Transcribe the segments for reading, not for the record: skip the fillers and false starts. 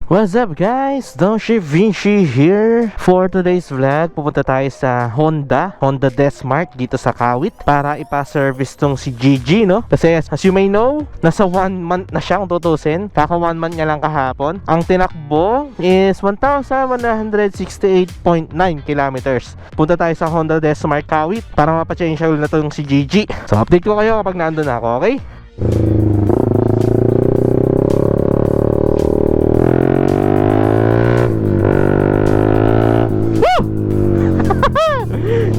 What's up guys? DownShiftVinci here. For today's vlog, pupunta tayo sa Honda Desmart dito sa Kahit para ipa-service tong si Gigi, no? Kasi as you may know, nasa 1 month na siya kung tutusin. Kaka 1 month niya lang kahapon. Ang tinakbo is 1,168.9 kilometers. Punta tayo sa Honda Desmart Kahit para mapa-change oil na tong si Gigi. So update ko kayo kapag nandun ako, okay?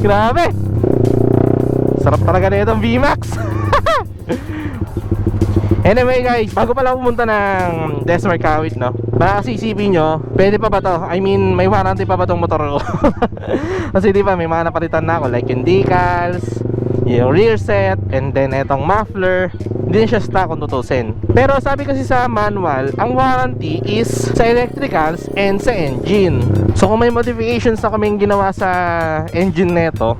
Grabe! Sarap talaga na itong VMAX. Anyway guys, bago pala pumunta ng Desmart Kahit, no? Baka kasi isipin nyo, pwede pa ba to? I mean, may warranty pa ba tong motor ko? Kasi di ba, may mga napalitan na ako, like yung decals, yung rear set, and then etong muffler. Hindi na siya stock kung tutusin. Pero sabi kasi sa manual, ang warranty is sa electricals and sa engine. So kung may modifications na kaming ginawa sa engine neto,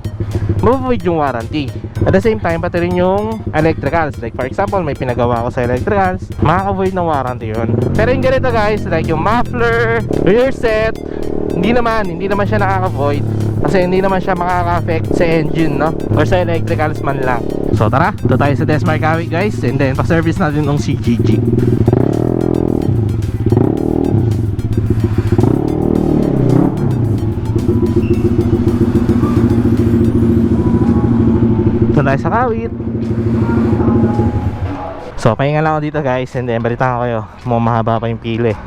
mabubuid yung warranty. At the same time, pati rin yung electricals. Like for example, may pinagawa ko sa electricals, makaka-void ng warranty yun. Pero yung ganito guys, like yung muffler, rear set, hindi naman siya nakaka-void. Kasi hindi naman siya makaka-affect sa engine, no? Or sa electricals man lang. So tara, ito tayo sa Desmart Kahit guys. And then pa-service natin ng CGG. Ito tayo sa Kahit. So pahinga lang ako dito guys. And then balitaan ko kayo, mahaba pa yung pili.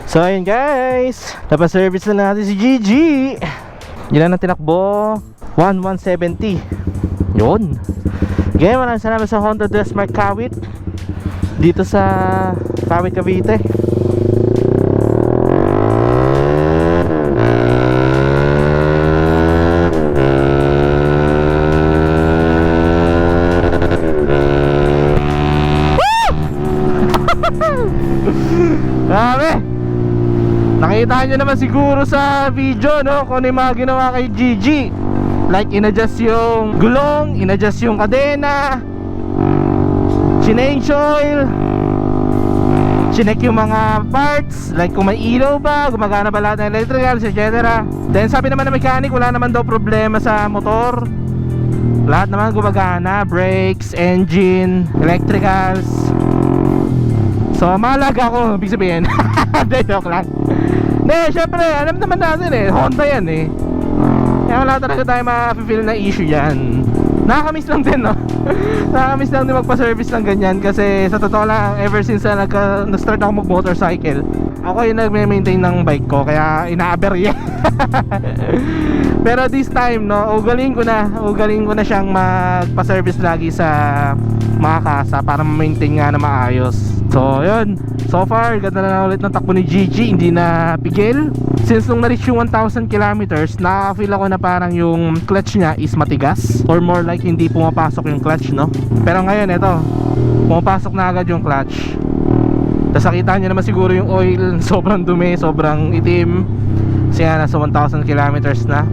So ayun guys, napaservice na natin si Gigi. Yan ang tinakbo, 1,170. Yun. Ngayon maraming salamat sa Honda Desmart Kahit dito sa Kahit, Cavite. Nakita nyo naman siguro sa video, no, kung ano yung mga ginawa kay Gigi. Like in-adjust yung gulong, in-adjust yung kadena, change oil, chinek yung mga parts, like kung may ilaw ba, gumagana ba lahat ng electricals, etc. Then sabi naman ng mechanic, wala naman daw problema sa motor. Lahat naman gumagana, brakes, engine, electricals. So mahalaga ako, ibig sabihin. Hindi, joke lang. Hindi, syempre, alam naman natin eh, Honda yan eh. Kaya wala talaga tayo ma-feel na issue yan. Nakakamiss lang din, no? Nakakamiss lang din magpa-service ng ganyan. Kasi sa totoo lang, ever since nag-start ako mag-motorcycle, ako yung nag-maintain ng bike ko, kaya ina-aberya. Pero this time, no, ugaling ko na siyang magpa-service lagi sa mga kasa para ma-maintain nga na maayos. So yun, so far ganda na ulit ng takbo ni Gigi, hindi na pigil. Since nung na-reach yung 1,000 kilometers, nakaka-feel ako na parang yung clutch niya is matigas, or more like hindi pumapasok yung clutch, no? Pero ngayon, eto, pumapasok na agad yung clutch. Tapos nakita nyo naman siguro yung oil, sobrang dumi, sobrang itim. Kasi nga nasa 1,000 kilometers na.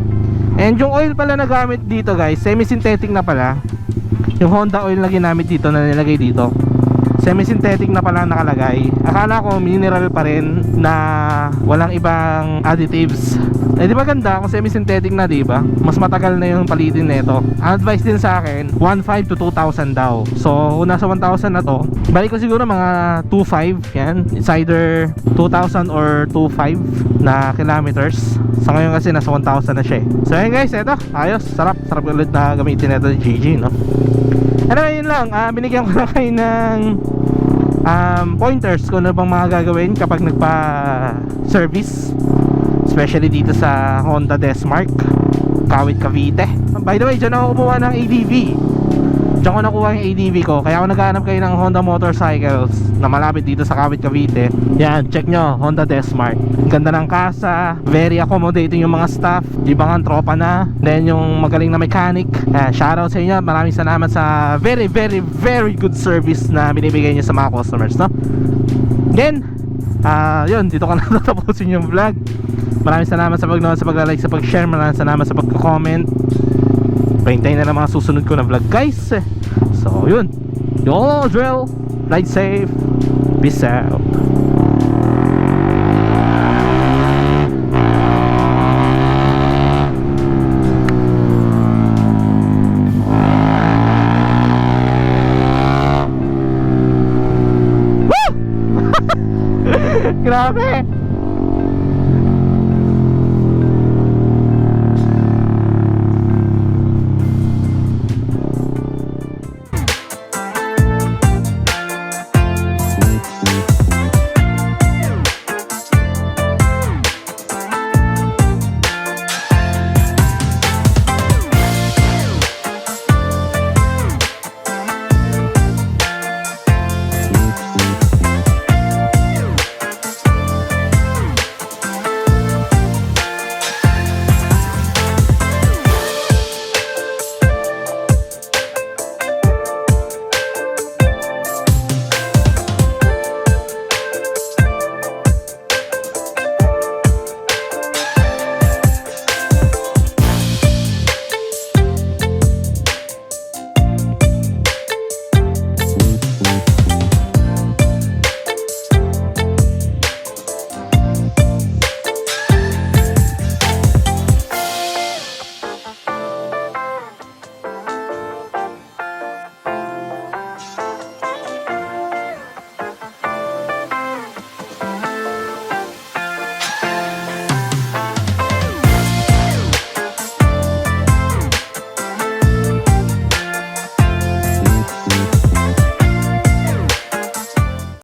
And yung oil pala na gamit dito guys, semi-synthetic na pala. Yung Honda oil na ginamit dito, na nilagay dito, semi-synthetic na pala nakalagay. Akala ko mineral pa rin na walang ibang additives. Eh di ba ganda kung semi-synthetic na, di ba? Mas matagal na yung palitin nito. Ang advice din sa akin, 1,500 to 2,000 daw. So kung nasa 1,000 na to, balik ko siguro mga 2,500. Yan, it's either 2,000 or 2,500 na kilometers. Sa ngayon kasi nasa 1,000 na siya eh. So yun guys, eto, ayos, sarap ulit na gamitin ito ni Gigi, no? Ano yun lang, binigyan ko na kayo ng pointers kung ano bang mga gagawin kapag nagpa-service, especially dito sa Honda Desmark, Kahit, Cavite. By the way, dyan ako kumuha ng ADV. Diyan ko nakuha yung ADV ko. Kaya ako naghahanap kayo ng Honda motorcycles na malapit dito sa Kahit, Cavite. Yan, check nyo, Honda Desmark. Ang ganda ng kasa, very accommodating yung mga staff. Di ba nga tropa na. Then yung magaling na mechanic. Shoutout sa inyo, maraming salamat sa very good service na binibigay nyo sa mga customers, no? Then yun, dito ka na tatapusin yung vlog. Maraming salamat sa pagnood, sa paglalike, sa pag-share. Maraming salamat sa pagko-comment. Pahintayin na lang mga susunod ko na vlog guys. So yun, you all drill, ride safe, peace out.